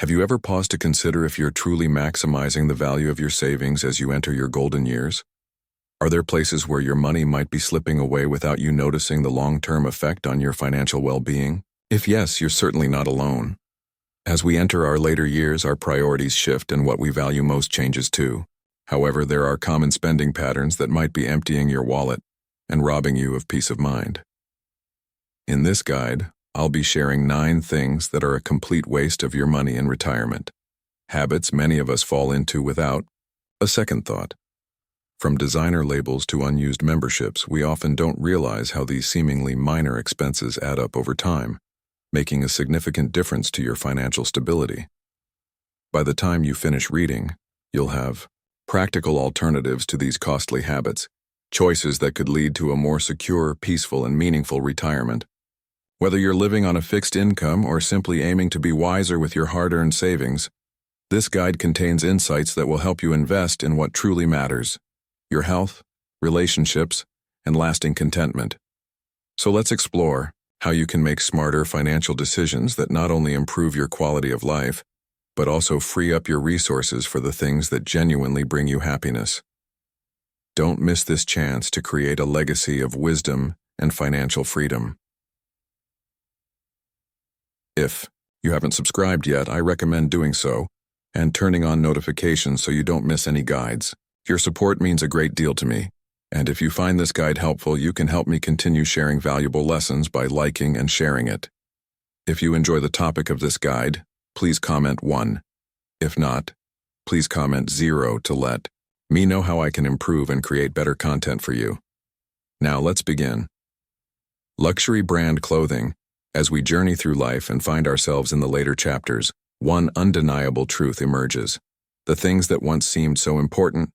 Have you ever paused to consider if you're truly maximizing the value of your savings as you enter your golden years? Are there places where your money might be slipping away without you noticing the long-term effect on your financial well-being? If yes, you're certainly not alone. As we enter our later years, our priorities shift and what we value most changes too. However, there are common spending patterns that might be emptying your wallet and robbing you of peace of mind. In this guide, I'll be sharing 9 things that are a complete waste of your money in retirement. Habits many of us fall into without a second thought. From designer labels to unused memberships, we often don't realize how these seemingly minor expenses add up over time, making a significant difference to your financial stability. By the time you finish reading, you'll have practical alternatives to these costly habits, choices that could lead to a more secure, peaceful, and meaningful retirement. Whether you're living on a fixed income or simply aiming to be wiser with your hard-earned savings, this guide contains insights that will help you invest in what truly matters: your health, relationships, and lasting contentment. So let's explore how you can make smarter financial decisions that not only improve your quality of life, but also free up your resources for the things that genuinely bring you happiness. Don't miss this chance to create a legacy of wisdom and financial freedom. If you haven't subscribed yet, I recommend doing so and turning on notifications so you don't miss any guides. Your support means a great deal to me, and if you find this guide helpful, you can help me continue sharing valuable lessons by liking and sharing it. If you enjoy the topic of this guide, please comment 1. If not, please comment 0 to let me know how I can improve and create better content for you. Now let's begin. Luxury brand clothing. As we journey through life and find ourselves in the later chapters, one undeniable truth emerges. The things that once seemed so important,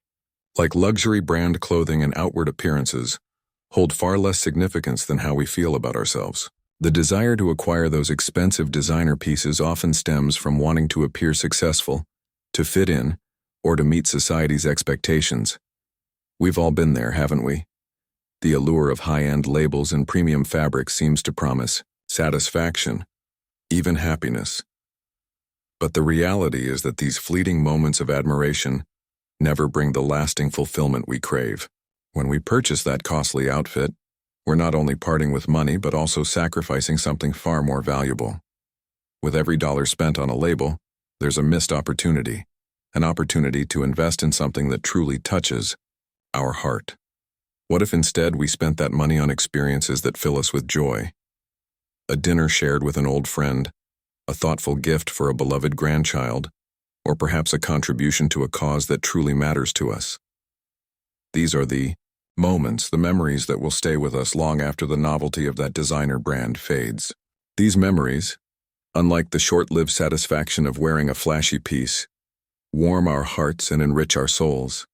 like luxury brand clothing and outward appearances, hold far less significance than how we feel about ourselves. The desire to acquire those expensive designer pieces often stems from wanting to appear successful, to fit in, or to meet society's expectations. We've all been there, haven't we? The allure of high-end labels and premium fabrics seems to promise satisfaction, even happiness. But the reality is that these fleeting moments of admiration never bring the lasting fulfillment we crave. When we purchase that costly outfit, we're not only parting with money but also sacrificing something far more valuable. With every dollar spent on a label, there's a missed opportunity, an opportunity to invest in something that truly touches our heart. What if instead we spent that money on experiences that fill us with joy? A dinner shared with an old friend, a thoughtful gift for a beloved grandchild, or perhaps a contribution to a cause that truly matters to us. These are the moments, the memories that will stay with us long after the novelty of that designer brand fades. These memories, unlike the short-lived satisfaction of wearing a flashy piece, warm our hearts and enrich our souls.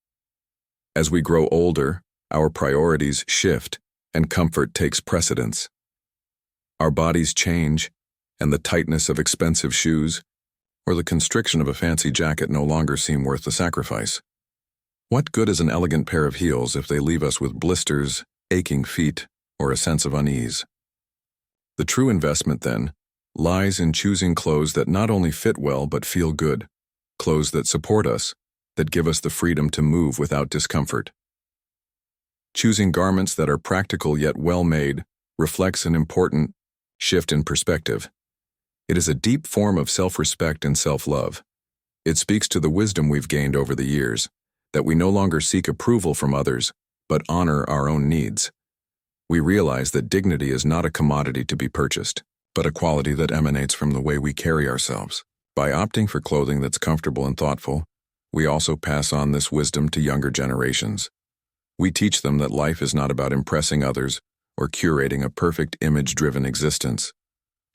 As we grow older, our priorities shift and comfort takes precedence. Our bodies change, and the tightness of expensive shoes or the constriction of a fancy jacket no longer seem worth the sacrifice. What good is an elegant pair of heels if they leave us with blisters, aching feet, or a sense of unease? The true investment, then, lies in choosing clothes that not only fit well but feel good, clothes that support us, that give us the freedom to move without discomfort. Choosing garments that are practical yet well-made reflects an important shift in perspective. It is a deep form of self-respect and self-love. It speaks to the wisdom we've gained over the years, that we no longer seek approval from others, but honor our own needs. We realize that dignity is not a commodity to be purchased, but a quality that emanates from the way we carry ourselves. By opting for clothing that's comfortable and thoughtful, we also pass on this wisdom to younger generations. We teach them that life is not about impressing others or curating a perfect image-driven existence.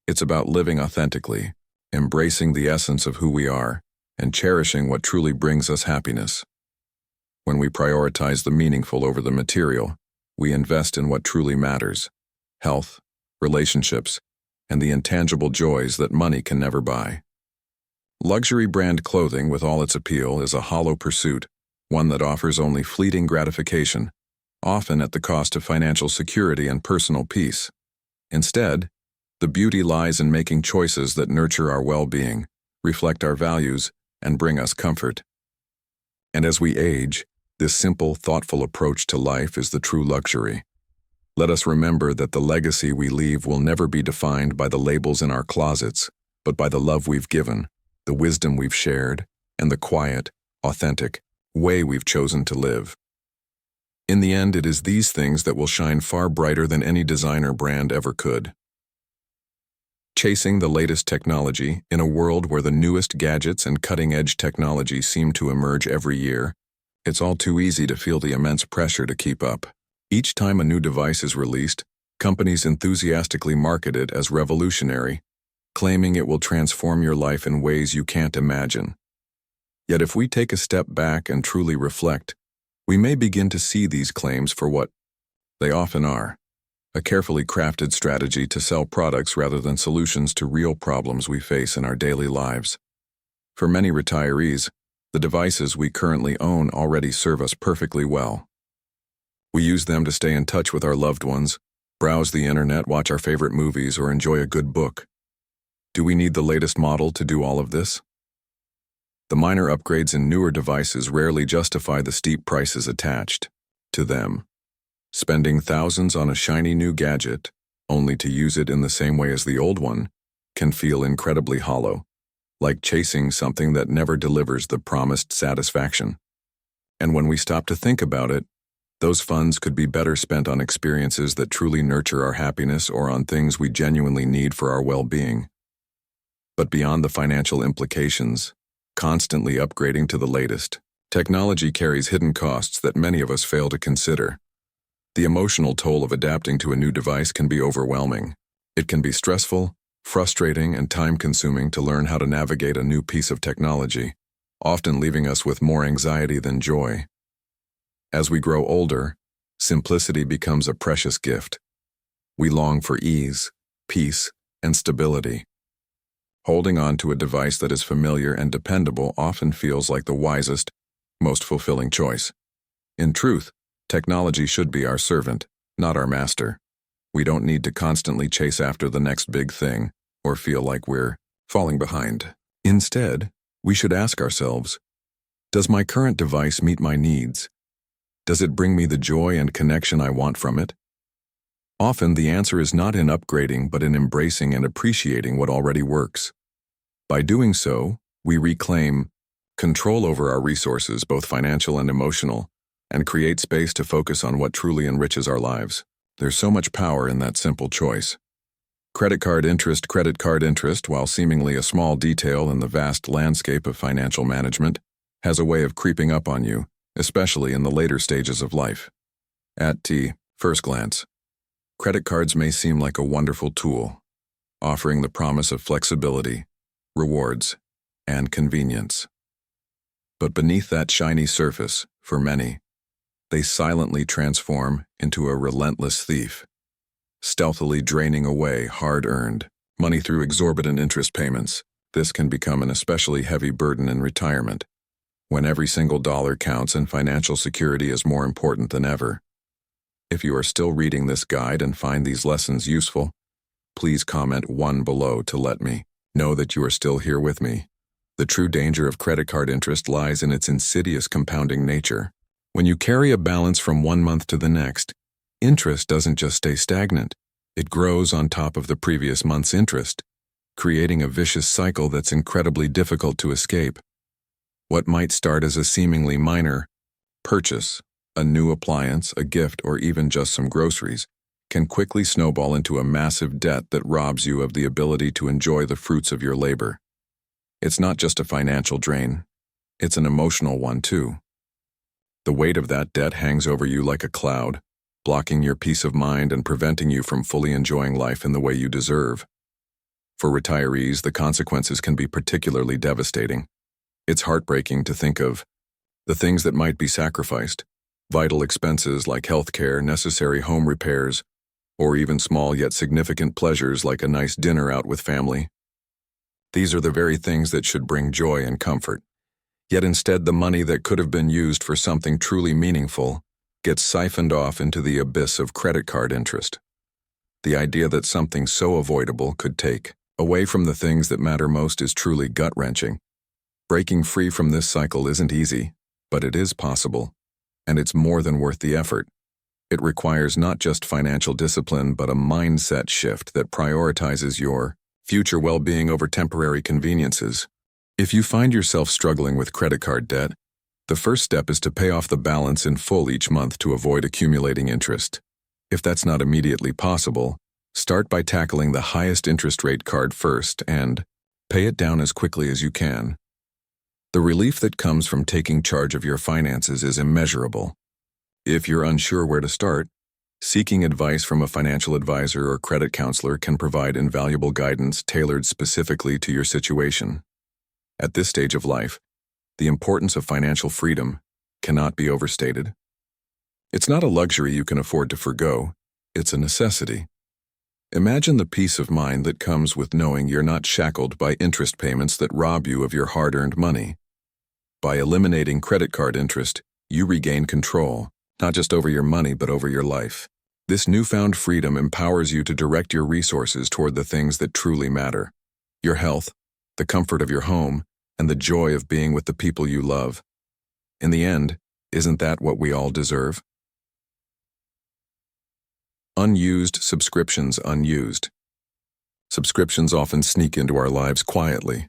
It's about living authentically, embracing the essence of who we are, and cherishing what truly brings us happiness. When we prioritize the meaningful over the material, we invest in what truly matters: health, relationships, and the intangible joys that money can never buy. Luxury brand clothing, with all its appeal, is a hollow pursuit, one that offers only fleeting gratification, often at the cost of financial security and personal peace. Instead, the beauty lies in making choices that nurture our well-being, reflect our values, and bring us comfort. And as we age, this simple, thoughtful approach to life is the true luxury. Let us remember that the legacy we leave will never be defined by the labels in our closets, but by the love we've given, the wisdom we've shared, and the quiet, authentic way we've chosen to live. In the end, it is these things that will shine far brighter than any designer brand ever could. Chasing the latest technology in a world where the newest gadgets and cutting-edge technology seem to emerge every year, it's all too easy to feel the immense pressure to keep up. Each time a new device is released, companies enthusiastically market it as revolutionary, claiming it will transform your life in ways you can't imagine. Yet if we take a step back and truly reflect, we may begin to see these claims for what they often are: a carefully crafted strategy to sell products rather than solutions to real problems we face in our daily lives. For many retirees, the devices we currently own already serve us perfectly well. We use them to stay in touch with our loved ones, browse the internet, watch our favorite movies, or enjoy a good book. Do we need the latest model to do all of this? The minor upgrades in newer devices rarely justify the steep prices attached to them. Spending thousands on a shiny new gadget, only to use it in the same way as the old one, can feel incredibly hollow, like chasing something that never delivers the promised satisfaction. And when we stop to think about it, those funds could be better spent on experiences that truly nurture our happiness or on things we genuinely need for our well-being. But beyond the financial implications, constantly upgrading to the latest technology carries hidden costs that many of us fail to consider. The emotional toll of adapting to a new device can be overwhelming. It can be stressful, frustrating, and time-consuming to learn how to navigate a new piece of technology, often leaving us with more anxiety than joy. As we grow older, simplicity becomes a precious gift. We long for ease, peace, and stability. Holding on to a device that is familiar and dependable often feels like the wisest, most fulfilling choice. In truth, technology should be our servant, not our master. We don't need to constantly chase after the next big thing or feel like we're falling behind. Instead, we should ask ourselves, does my current device meet my needs? Does it bring me the joy and connection I want from it? Often the answer is not in upgrading but in embracing and appreciating what already works. By doing so, we reclaim control over our resources, both financial and emotional, and create space to focus on what truly enriches our lives. There's so much power in that simple choice. Credit card interest, while seemingly a small detail in the vast landscape of financial management, has a way of creeping up on you, especially in the later stages of life. At first glance, credit cards may seem like a wonderful tool, offering the promise of flexibility, rewards, and convenience. But beneath that shiny surface, for many, they silently transform into a relentless thief, stealthily draining away hard-earned money through exorbitant interest payments. This can become an especially heavy burden in retirement, when every single dollar counts and financial security is more important than ever. If you are still reading this guide and find these lessons useful, please comment 1 below to let me know that you are still here with me. The true danger of credit card interest lies in its insidious compounding nature. When you carry a balance from one month to the next, interest doesn't just stay stagnant. It grows on top of the previous month's interest, creating a vicious cycle that's incredibly difficult to escape. What might start as a seemingly minor purchase, a new appliance, a gift, or even just some groceries, can quickly snowball into a massive debt that robs you of the ability to enjoy the fruits of your labor. It's not just a financial drain, it's an emotional one too. The weight of that debt hangs over you like a cloud, blocking your peace of mind and preventing you from fully enjoying life in the way you deserve. For retirees, the consequences can be particularly devastating. It's heartbreaking to think of the things that might be sacrificed: vital expenses like healthcare, necessary home repairs, or even small yet significant pleasures like a nice dinner out with family. These are the very things that should bring joy and comfort. Yet instead, the money that could have been used for something truly meaningful gets siphoned off into the abyss of credit card interest. The idea that something so avoidable could take Away from the things that matter most is truly gut-wrenching. Breaking free from this cycle isn't easy, but it is possible, and it's more than worth the effort. It requires not just financial discipline, but a mindset shift that prioritizes your future well-being over temporary conveniences. If you find yourself struggling with credit card debt, the first step is to pay off the balance in full each month to avoid accumulating interest. If that's not immediately possible, start by tackling the highest interest rate card first and pay it down as quickly as you can. The relief that comes from taking charge of your finances is immeasurable. If you're unsure where to start, seeking advice from a financial advisor or credit counselor can provide invaluable guidance tailored specifically to your situation. At this stage of life, the importance of financial freedom cannot be overstated. It's not a luxury you can afford to forgo, it's a necessity. Imagine the peace of mind that comes with knowing you're not shackled by interest payments that rob you of your hard-earned money. By eliminating credit card interest, you regain control, not just over your money but over your life. This newfound freedom empowers you to direct your resources toward the things that truly matter: your health, the comfort of your home, and the joy of being with the people you love. In the end, isn't that what we all deserve? Unused subscriptions. Subscriptions often sneak into our lives quietly,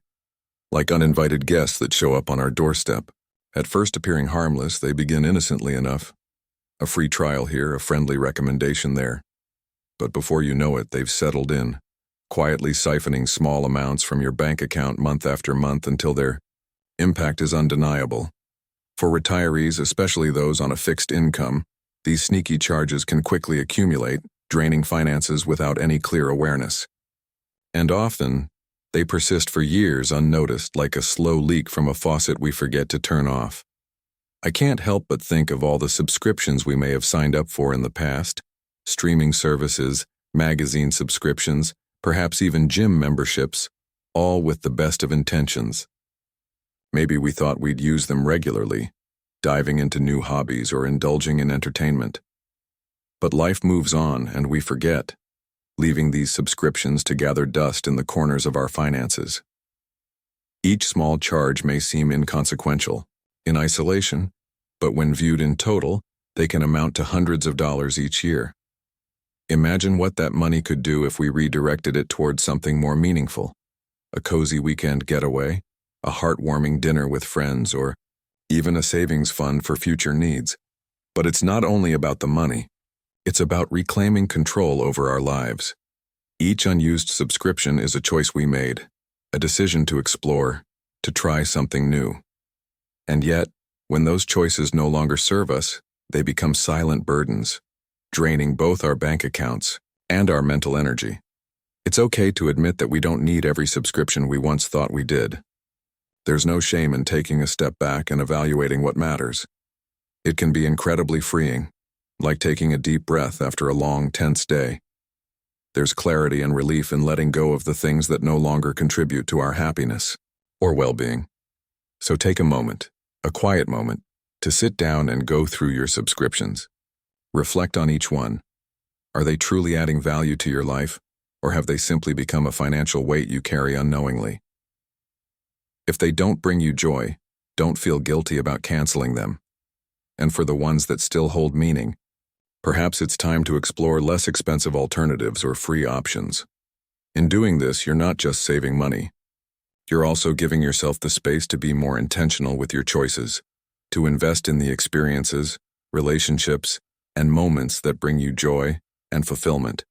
like uninvited guests that show up on our doorstep. At first appearing harmless, they begin innocently enough. A free trial here, a friendly recommendation there. But before you know it, they've settled in, quietly siphoning small amounts from your bank account month after month until their impact is undeniable. For retirees, especially those on a fixed income, these sneaky charges can quickly accumulate, draining finances without any clear awareness. And often, they persist for years unnoticed, like a slow leak from a faucet we forget to turn off. I can't help but think of all the subscriptions we may have signed up for in the past: streaming services, magazine subscriptions, perhaps even gym memberships, all with the best of intentions. Maybe we thought we'd use them regularly, diving into new hobbies or indulging in entertainment. But life moves on and we forget, leaving these subscriptions to gather dust in the corners of our finances. Each small charge may seem inconsequential in isolation, but when viewed in total, they can amount to hundreds of dollars each year. Imagine what that money could do if we redirected it towards something more meaningful: a cozy weekend getaway, a heartwarming dinner with friends, or even a savings fund for future needs. But it's not only about the money. It's about reclaiming control over our lives. Each unused subscription is a choice we made, a decision to explore, to try something new. And yet, when those choices no longer serve us, they become silent burdens, draining both our bank accounts and our mental energy. It's okay to admit that we don't need every subscription we once thought we did. There's no shame in taking a step back and evaluating what matters. It can be incredibly freeing, like taking a deep breath after a long, tense day. There's clarity and relief in letting go of the things that no longer contribute to our happiness or well-being. So take a moment, a quiet moment, to sit down and go through your subscriptions. Reflect on each one. Are they truly adding value to your life, or have they simply become a financial weight you carry unknowingly? If they don't bring you joy, don't feel guilty about canceling them. And for the ones that still hold meaning, perhaps it's time to explore less expensive alternatives or free options. In doing this, you're not just saving money. You're also giving yourself the space to be more intentional with your choices, to invest in the experiences, relationships, and moments that bring you joy and fulfillment.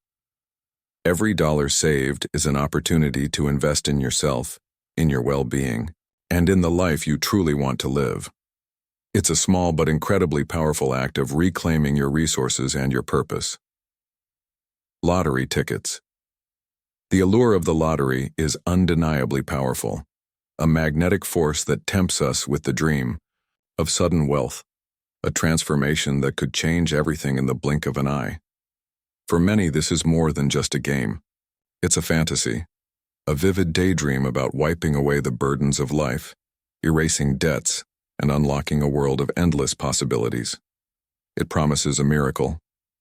Every dollar saved is an opportunity to invest in yourself, in your well-being, and in the life you truly want to live. It's a small but incredibly powerful act of reclaiming your resources and your purpose. Lottery tickets. The allure of the lottery is undeniably powerful, a magnetic force that tempts us with the dream of sudden wealth, a transformation that could change everything in the blink of an eye. For many, this is more than just a game. It's a fantasy, a vivid daydream about wiping away the burdens of life, erasing debts, and unlocking a world of endless possibilities. It promises a miracle,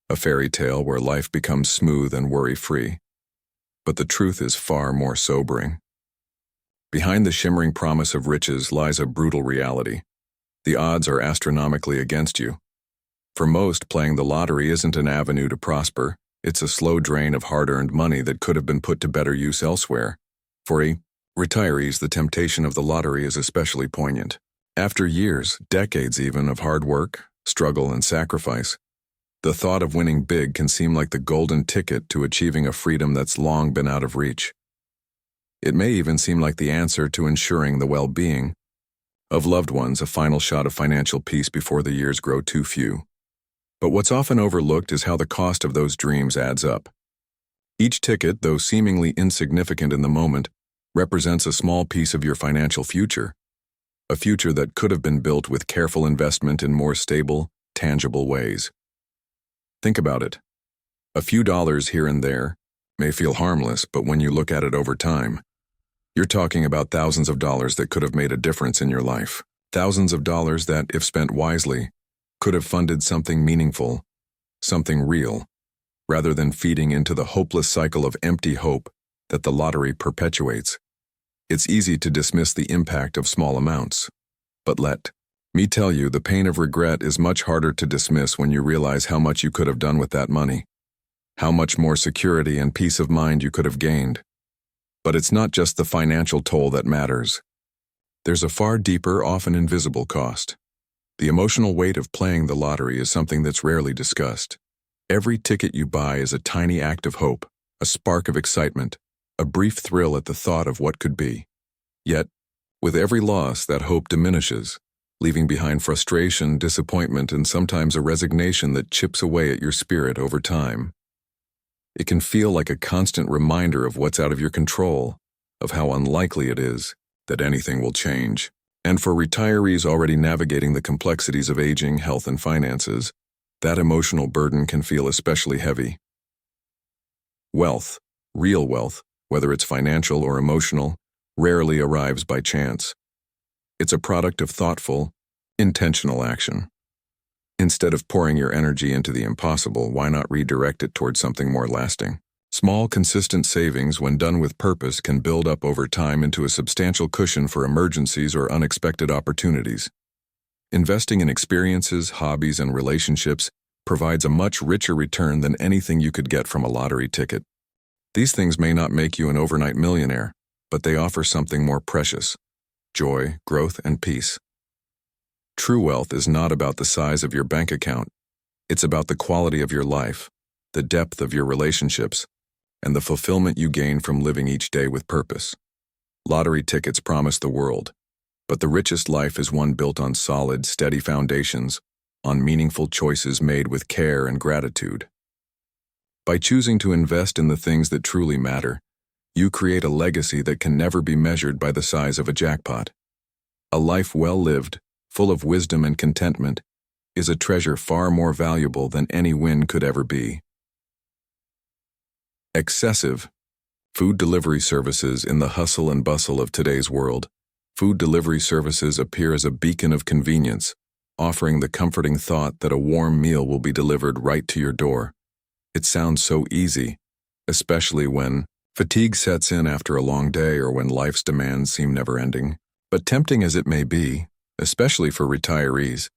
a fairy tale where life becomes smooth and worry-free. But the truth is far more sobering. Behind the shimmering promise of riches lies a brutal reality. The odds are astronomically against you. For most, playing the lottery isn't an avenue to prosper. It's a slow drain of hard-earned money that could have been put to better use elsewhere. For retirees, the temptation of the lottery is especially poignant. After years, decades even, of hard work, struggle, and sacrifice, the thought of winning big can seem like the golden ticket to achieving a freedom that's long been out of reach. It may even seem like the answer to ensuring the well-being of loved ones, a final shot of financial peace before the years grow too few. But what's often overlooked is how the cost of those dreams adds up. Each ticket, though seemingly insignificant in the moment, represents a small piece of your financial future, a future that could have been built with careful investment in more stable, tangible ways. Think about it. A few dollars here and there may feel harmless, but when you look at it over time, you're talking about thousands of dollars that could have made a difference in your life. Thousands of dollars that, if spent wisely, could have funded something meaningful, something real, rather than feeding into the hopeless cycle of empty hope that the lottery perpetuates. It's easy to dismiss the impact of small amounts, but let me tell you, the pain of regret is much harder to dismiss when you realize how much you could have done with that money, how much more security and peace of mind you could have gained. But it's not just the financial toll that matters. There's a far deeper, often invisible cost. The emotional weight of playing the lottery is something that's rarely discussed. Every ticket you buy is a tiny act of hope, a spark of excitement, a brief thrill at the thought of what could be. Yet, with every loss, that hope diminishes, leaving behind frustration, disappointment, and sometimes a resignation that chips away at your spirit over time. It can feel like a constant reminder of what's out of your control, of how unlikely it is that anything will change. And for retirees already navigating the complexities of aging, health, and finances, that emotional burden can feel especially heavy. Wealth, real wealth, whether it's financial or emotional, rarely arrives by chance. It's a product of thoughtful, intentional action. Instead of pouring your energy into the impossible, why not redirect it towards something more lasting? Small, consistent savings, when done with purpose, can build up over time into a substantial cushion for emergencies or unexpected opportunities. Investing in experiences, hobbies, and relationships provides a much richer return than anything you could get from a lottery ticket. These things may not make you an overnight millionaire, but they offer something more precious: joy, growth, and peace. True wealth is not about the size of your bank account. It's about the quality of your life, the depth of your relationships, and the fulfillment you gain from living each day with purpose. Lottery tickets promise the world, but the richest life is one built on solid, steady foundations, on meaningful choices made with care and gratitude. By choosing to invest in the things that truly matter, you create a legacy that can never be measured by the size of a jackpot. A life well lived, full of wisdom and contentment, is a treasure far more valuable than any win could ever be. Excessive food delivery services. In the hustle and bustle of today's world, food delivery services appear as a beacon of convenience, offering the comforting thought that a warm meal will be delivered right to your door. It sounds so easy, especially when fatigue sets in after a long day or when life's demands seem never-ending. But tempting as it may be, especially for retirees,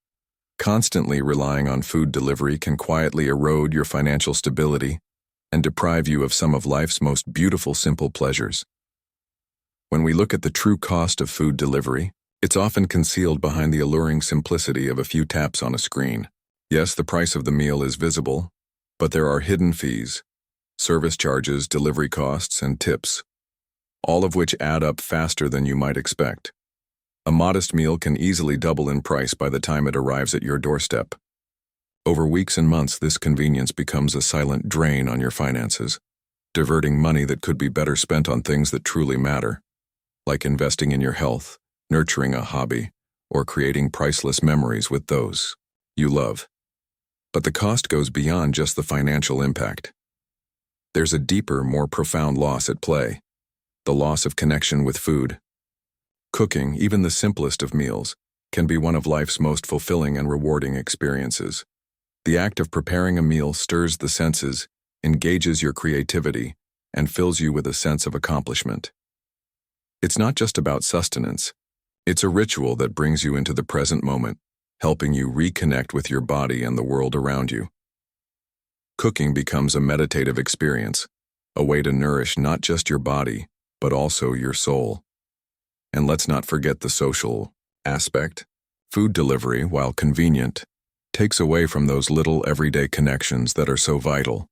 constantly relying on food delivery can quietly erode your financial stability and deprive you of some of life's most beautiful simple pleasures. When we look at the true cost of food delivery, it's often concealed behind the alluring simplicity of a few taps on a screen. Yes, the price of the meal is visible, but there are hidden fees, service charges, delivery costs, and tips, all of which add up faster than you might expect. A modest meal can easily double in price by the time it arrives at your doorstep. Over weeks and months, this convenience becomes a silent drain on your finances, diverting money that could be better spent on things that truly matter, like investing in your health, nurturing a hobby, or creating priceless memories with those you love. But the cost goes beyond just the financial impact. There's a deeper, more profound loss at play: the loss of connection with food. Cooking, even the simplest of meals, can be one of life's most fulfilling and rewarding experiences. The act of preparing a meal stirs the senses, engages your creativity, and fills you with a sense of accomplishment. It's not just about sustenance. It's a ritual that brings you into the present moment, helping you reconnect with your body and the world around you. Cooking becomes a meditative experience, a way to nourish not just your body, but also your soul. And let's not forget the social aspect. Food delivery, while convenient, takes away from those little everyday connections that are so vital.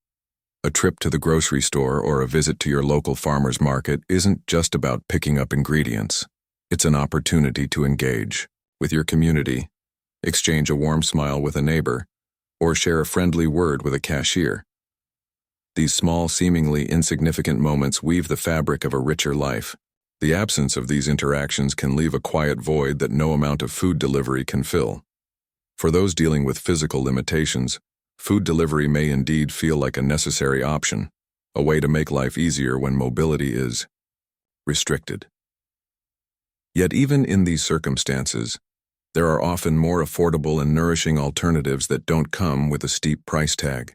A trip to the grocery store or a visit to your local farmer's market isn't just about picking up ingredients. It's an opportunity to engage with your community, exchange a warm smile with a neighbor, or share a friendly word with a cashier. These small, seemingly insignificant moments weave the fabric of a richer life. The absence of these interactions can leave a quiet void that no amount of food delivery can fill. For those dealing with physical limitations, food delivery may indeed feel like a necessary option, a way to make life easier when mobility is restricted. Yet even in these circumstances, there are often more affordable and nourishing alternatives that don't come with a steep price tag.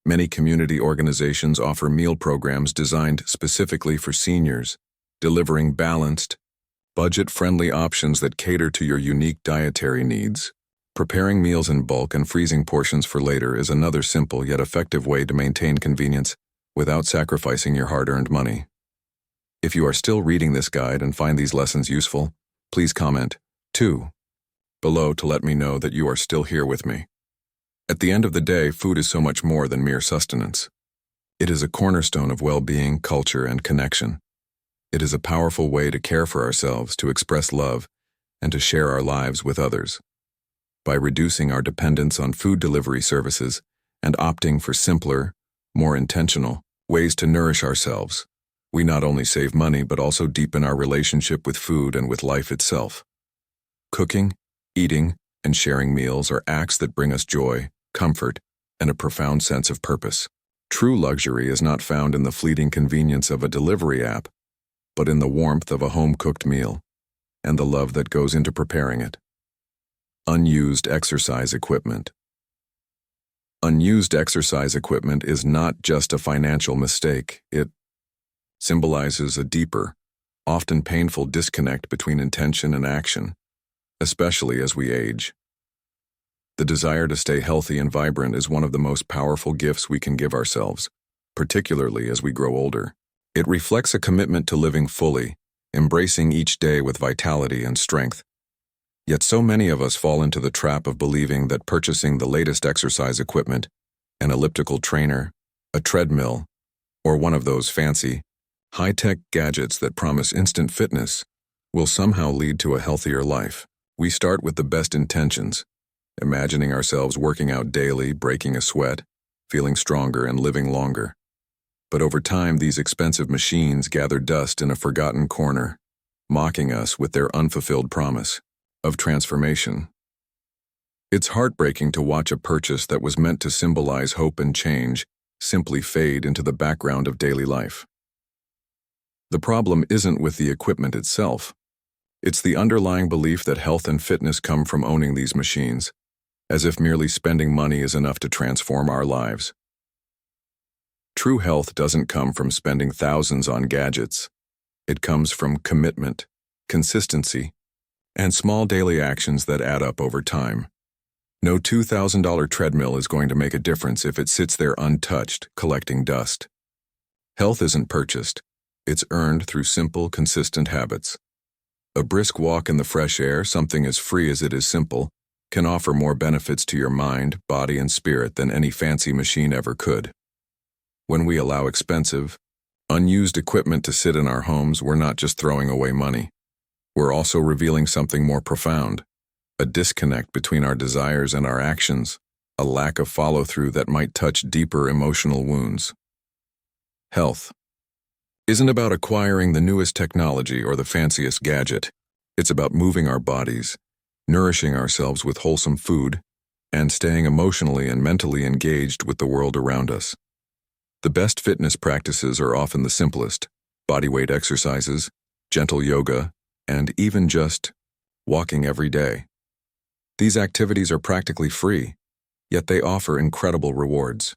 Many community organizations offer meal programs designed specifically for seniors, delivering balanced, budget-friendly options that cater to your unique dietary needs. Preparing meals in bulk and freezing portions for later is another simple yet effective way to maintain convenience without sacrificing your hard-earned money. If you are still reading this guide and find these lessons useful, please comment 2 below to let me know that you are still here with me. At the end of the day, food is so much more than mere sustenance. It is a cornerstone of well-being, culture, and connection. It is a powerful way to care for ourselves, to express love, and to share our lives with others. By reducing our dependence on food delivery services and opting for simpler, more intentional ways to nourish ourselves, we not only save money but also deepen our relationship with food and with life itself. Cooking, eating, and sharing meals are acts that bring us joy, comfort, and a profound sense of purpose. True luxury is not found in the fleeting convenience of a delivery app, but in the warmth of a home-cooked meal and the love that goes into preparing it. Unused exercise equipment. Unused exercise equipment is not just a financial mistake. It symbolizes a deeper, often painful disconnect between intention and action, especially as we age. The desire to stay healthy and vibrant is one of the most powerful gifts we can give ourselves, particularly as we grow older. It reflects a commitment to living fully, embracing each day with vitality and strength. Yet so many of us fall into the trap of believing that purchasing the latest exercise equipment, an elliptical trainer, a treadmill, or one of those fancy, high-tech gadgets that promise instant fitness, will somehow lead to a healthier life. We start with the best intentions, imagining ourselves working out daily, breaking a sweat, feeling stronger, and living longer. But over time, these expensive machines gather dust in a forgotten corner, mocking us with their unfulfilled promise of transformation. It's heartbreaking to watch a purchase that was meant to symbolize hope and change simply fade into the background of daily life. The problem isn't with the equipment itself. It's the underlying belief that health and fitness come from owning these machines, as if merely spending money is enough to transform our lives. True health doesn't come from spending thousands on gadgets. It comes from commitment, consistency, and small daily actions that add up over time. No $2,000 treadmill is going to make a difference if it sits there untouched, collecting dust. Health isn't purchased. It's earned through simple, consistent habits. A brisk walk in the fresh air, something as free as it is simple, can offer more benefits to your mind, body, and spirit than any fancy machine ever could. When we allow expensive, unused equipment to sit in our homes, we're not just throwing away money. We're also revealing something more profound, a disconnect between our desires and our actions, a lack of follow-through that might touch deeper emotional wounds. Health isn't about acquiring the newest technology or the fanciest gadget. It's about moving our bodies, nourishing ourselves with wholesome food, and staying emotionally and mentally engaged with the world around us. The best fitness practices are often the simplest: bodyweight exercises, gentle yoga, and even just walking every day. These activities are practically free, yet they offer incredible rewards.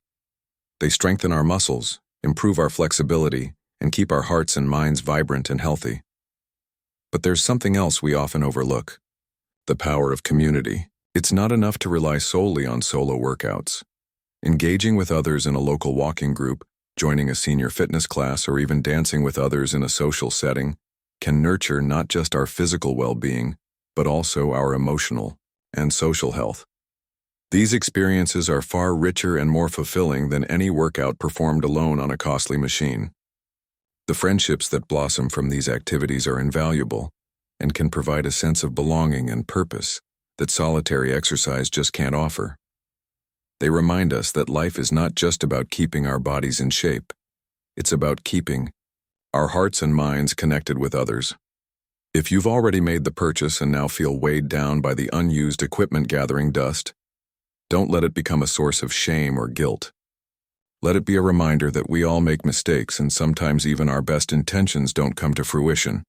They strengthen our muscles, improve our flexibility, and keep our hearts and minds vibrant and healthy. But there's something else we often overlook: the power of community. It's not enough to rely solely on solo workouts. Engaging with others in a local walking group, joining a senior fitness class, or even dancing with others in a social setting can nurture not just our physical well-being, but also our emotional and social health. These experiences are far richer and more fulfilling than any workout performed alone on a costly machine. The friendships that blossom from these activities are invaluable and can provide a sense of belonging and purpose that solitary exercise just can't offer. They remind us that life is not just about keeping our bodies in shape. It's about keeping our hearts and minds connected with others. If you've already made the purchase and now feel weighed down by the unused equipment gathering dust, don't let it become a source of shame or guilt. Let it be a reminder that we all make mistakes, and sometimes even our best intentions don't come to fruition.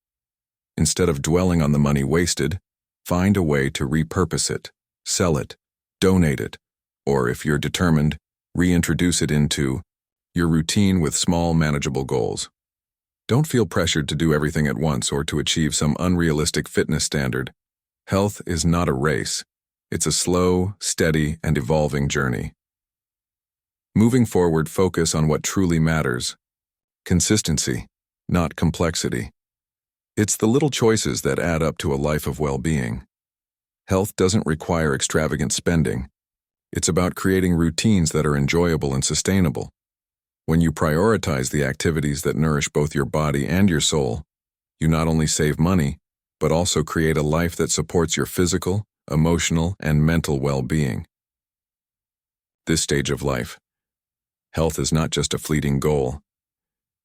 Instead of dwelling on the money wasted, find a way to repurpose it, sell it, donate it, or if you're determined, reintroduce it into your routine with small, manageable goals. Don't feel pressured to do everything at once or to achieve some unrealistic fitness standard. Health is not a race. It's a slow, steady, and evolving journey. Moving forward, focus on what truly matters: consistency, not complexity. It's the little choices that add up to a life of well-being. Health doesn't require extravagant spending. It's about creating routines that are enjoyable and sustainable. When you prioritize the activities that nourish both your body and your soul, you not only save money, but also create a life that supports your physical, emotional, and mental well-being. This stage of life, health is not just a fleeting goal.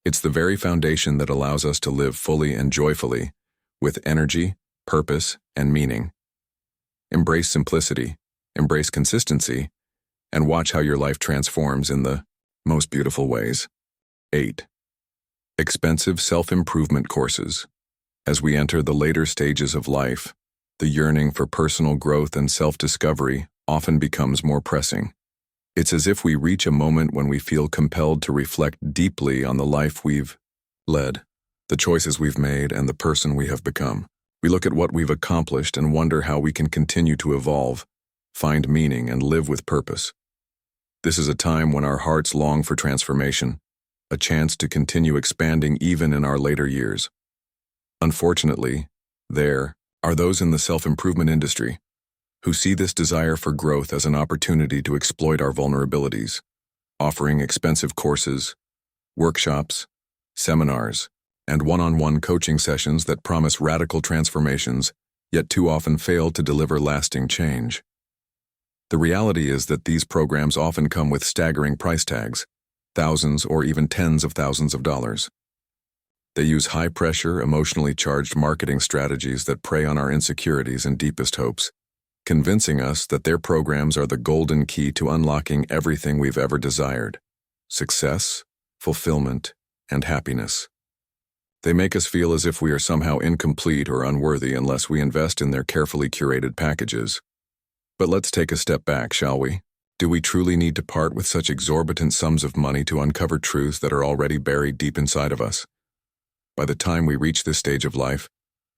It's the very foundation that allows us to live fully and joyfully, with energy, purpose, and meaning. Embrace simplicity, embrace consistency, and watch how your life transforms in the most beautiful ways. 8. Expensive self-improvement courses. As we enter the later stages of life, the yearning for personal growth and self-discovery often becomes more pressing. It's as if we reach a moment when we feel compelled to reflect deeply on the life we've led, the choices we've made, and the person we have become. We look at what we've accomplished and wonder how we can continue to evolve, find meaning, and live with purpose. This is a time when our hearts long for transformation, a chance to continue expanding even in our later years. Unfortunately, there are those in the self-improvement industry who see this desire for growth as an opportunity to exploit our vulnerabilities, offering expensive courses, workshops, seminars, and one-on-one coaching sessions that promise radical transformations, yet too often fail to deliver lasting change. The reality is that these programs often come with staggering price tags, thousands or even tens of thousands of dollars. They use high-pressure, emotionally charged marketing strategies that prey on our insecurities and deepest hopes, convincing us that their programs are the golden key to unlocking everything we've ever desired: success, fulfillment, and happiness. They make us feel as if we are somehow incomplete or unworthy unless we invest in their carefully curated packages. But let's take a step back, shall we? Do we truly need to part with such exorbitant sums of money to uncover truths that are already buried deep inside of us? By the time we reach this stage of life,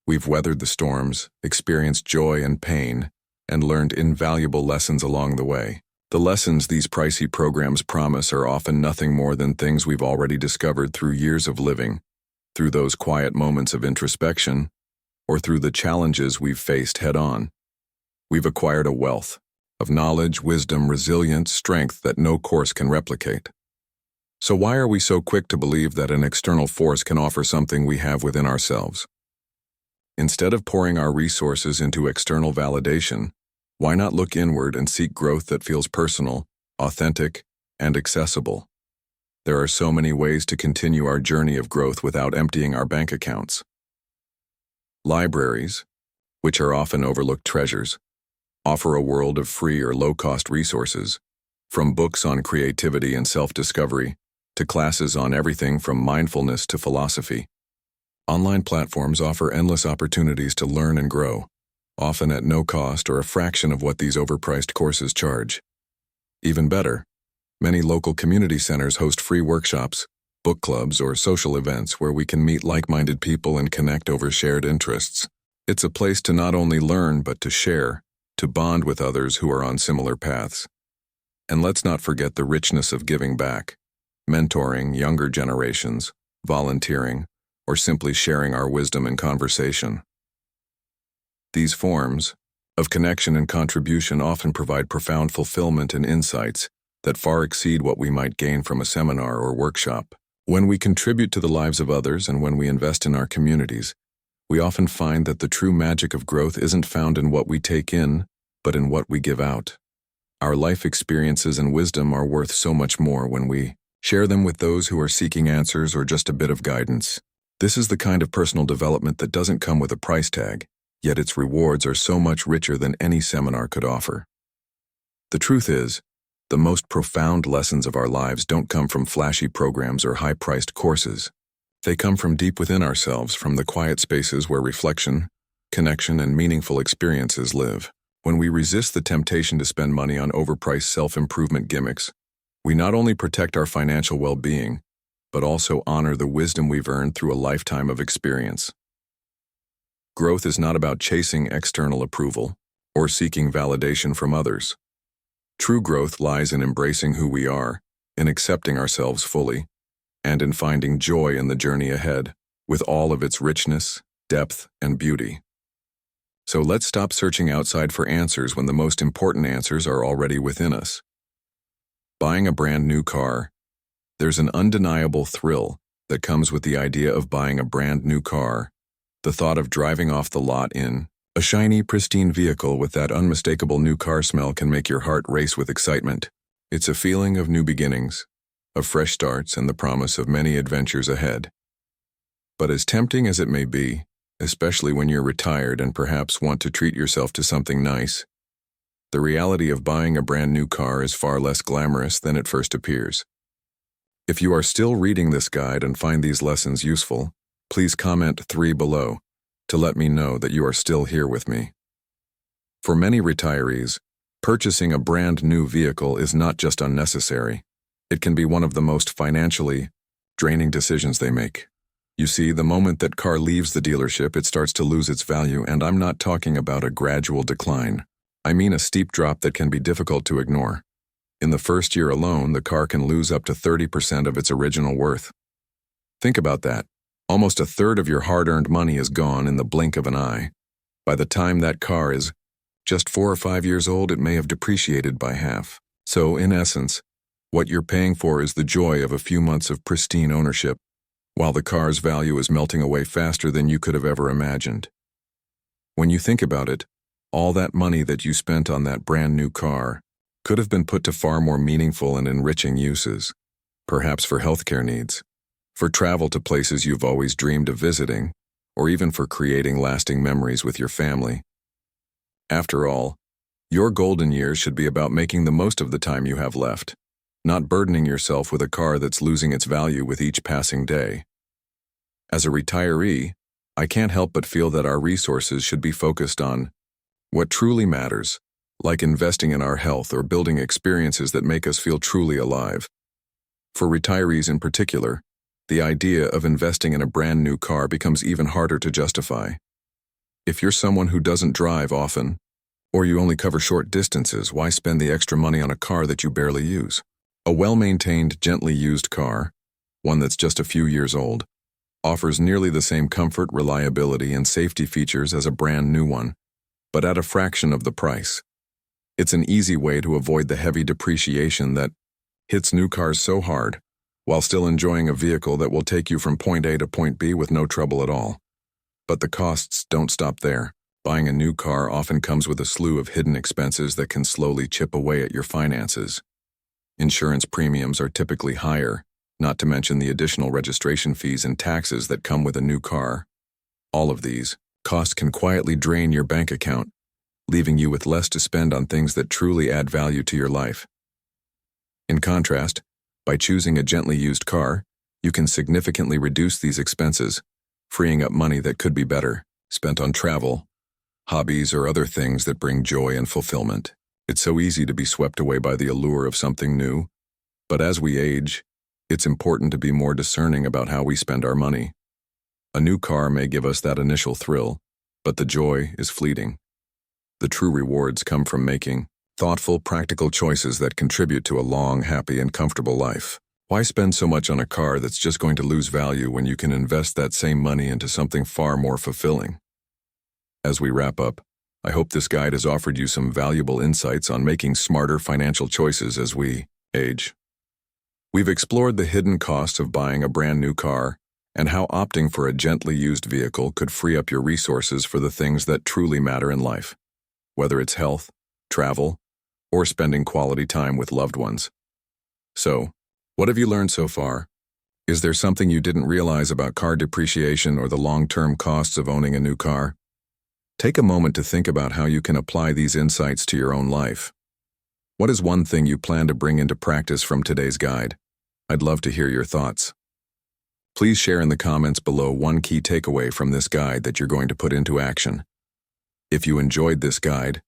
we've weathered the storms, experienced joy and pain, and learned invaluable lessons along the way. The lessons these pricey programs promise are often nothing more than things we've already discovered through years of living, through those quiet moments of introspection, or through the challenges we've faced head-on. We've acquired a wealth of knowledge, wisdom, resilience, strength that no course can replicate. So why are we so quick to believe that an external force can offer something we have within ourselves? Instead of pouring our resources into external validation, why not look inward and seek growth that feels personal, authentic, and accessible? There are so many ways to continue our journey of growth without emptying our bank accounts. Libraries, which are often overlooked treasures, offer a world of free or low-cost resources, from books on creativity and self-discovery to classes on everything from mindfulness to philosophy. Online platforms offer endless opportunities to learn and grow, often at no cost or a fraction of what these overpriced courses charge. Even better, many local community centers host free workshops, book clubs, or social events where we can meet like-minded people and connect over shared interests. It's a place to not only learn but to share, to bond with others who are on similar paths. And let's not forget the richness of giving back, mentoring younger generations, volunteering, or simply sharing our wisdom and conversation. These forms of connection and contribution often provide profound fulfillment and insights that far exceed what we might gain from a seminar or workshop. When we contribute to the lives of others and when we invest in our communities, we often find that the true magic of growth isn't found in what we take in, but in what we give out. Our life experiences and wisdom are worth so much more when we share them with those who are seeking answers or just a bit of guidance. This is the kind of personal development that doesn't come with a price tag, yet its rewards are so much richer than any seminar could offer. The truth is, the most profound lessons of our lives don't come from flashy programs or high-priced courses. They come from deep within ourselves, from the quiet spaces where reflection, connection, and meaningful experiences live. When we resist the temptation to spend money on overpriced self-improvement gimmicks, we not only protect our financial well-being, but also honor the wisdom we've earned through a lifetime of experience. Growth is not about chasing external approval or seeking validation from others. True growth lies in embracing who we are, in accepting ourselves fully, and in finding joy in the journey ahead, with all of its richness, depth, and beauty. So let's stop searching outside for answers when the most important answers are already within us. Buying a brand new car. There's an undeniable thrill that comes with the idea of buying a brand new car. The thought of driving off the lot in a shiny, pristine vehicle with that unmistakable new car smell can make your heart race with excitement. It's a feeling of new beginnings, of fresh starts, and the promise of many adventures ahead. But as tempting as it may be, especially when you're retired and perhaps want to treat yourself to something nice, the reality of buying a brand new car is far less glamorous than it first appears. If you are still reading this guide and find these lessons useful, please comment 3 below to let me know that you are still here with me. For many retirees, purchasing a brand new vehicle is not just unnecessary. It can be one of the most financially draining decisions they make. You see, the moment that car leaves the dealership, it starts to lose its value, and I'm not talking about a gradual decline. I mean a steep drop that can be difficult to ignore. In the first year alone, the car can lose up to 30% of its original worth. Think about that. Almost a third of your hard-earned money is gone in the blink of an eye. By the time that car is just 4 or 5 years old, it may have depreciated by half. So, in essence, what you're paying for is the joy of a few months of pristine ownership, while the car's value is melting away faster than you could have ever imagined. When you think about it, all that money that you spent on that brand new car could have been put to far more meaningful and enriching uses, perhaps for healthcare needs, for travel to places you've always dreamed of visiting, or even for creating lasting memories with your family. After all, your golden years should be about making the most of the time you have left, not burdening yourself with a car that's losing its value with each passing day. As a retiree, I can't help but feel that our resources should be focused on what truly matters, like investing in our health or building experiences that make us feel truly alive. For retirees in particular, the idea of investing in a brand new car becomes even harder to justify. If you're someone who doesn't drive often, or you only cover short distances, why spend the extra money on a car that you barely use? A well-maintained, gently used car, one that's just a few years old, offers nearly the same comfort, reliability, and safety features as a brand new one, but at a fraction of the price. It's an easy way to avoid the heavy depreciation that hits new cars so hard, while still enjoying a vehicle that will take you from point A to point B with no trouble at all. But the costs don't stop there. Buying a new car often comes with a slew of hidden expenses that can slowly chip away at your finances. Insurance premiums are typically higher, not to mention the additional registration fees and taxes that come with a new car. All of these costs can quietly drain your bank account, leaving you with less to spend on things that truly add value to your life. In contrast, by choosing a gently used car, you can significantly reduce these expenses, freeing up money that could be better spent on travel, hobbies, or other things that bring joy and fulfillment. It's so easy to be swept away by the allure of something new, but as we age, it's important to be more discerning about how we spend our money. A new car may give us that initial thrill, but the joy is fleeting. The true rewards come from making thoughtful, practical choices that contribute to a long, happy, and comfortable life. Why spend so much on a car that's just going to lose value when you can invest that same money into something far more fulfilling? As we wrap up, I hope this guide has offered you some valuable insights on making smarter financial choices as we age. We've explored the hidden costs of buying a brand new car and how opting for a gently used vehicle could free up your resources for the things that truly matter in life, whether it's health, travel, or spending quality time with loved ones. So, what have you learned so far? Is there something you didn't realize about car depreciation or the long-term costs of owning a new car? Take a moment to think about how you can apply these insights to your own life. What is one thing you plan to bring into practice from today's guide? I'd love to hear your thoughts. Please share in the comments below one key takeaway from this guide that you're going to put into action. If you enjoyed this guide,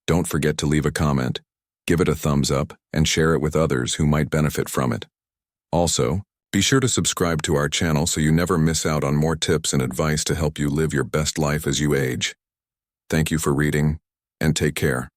don't forget to leave a comment, give it a thumbs up, and share it with others who might benefit from it. Also, be sure to subscribe to our channel so you never miss out on more tips and advice to help you live your best life as you age. Thank you for reading, and take care.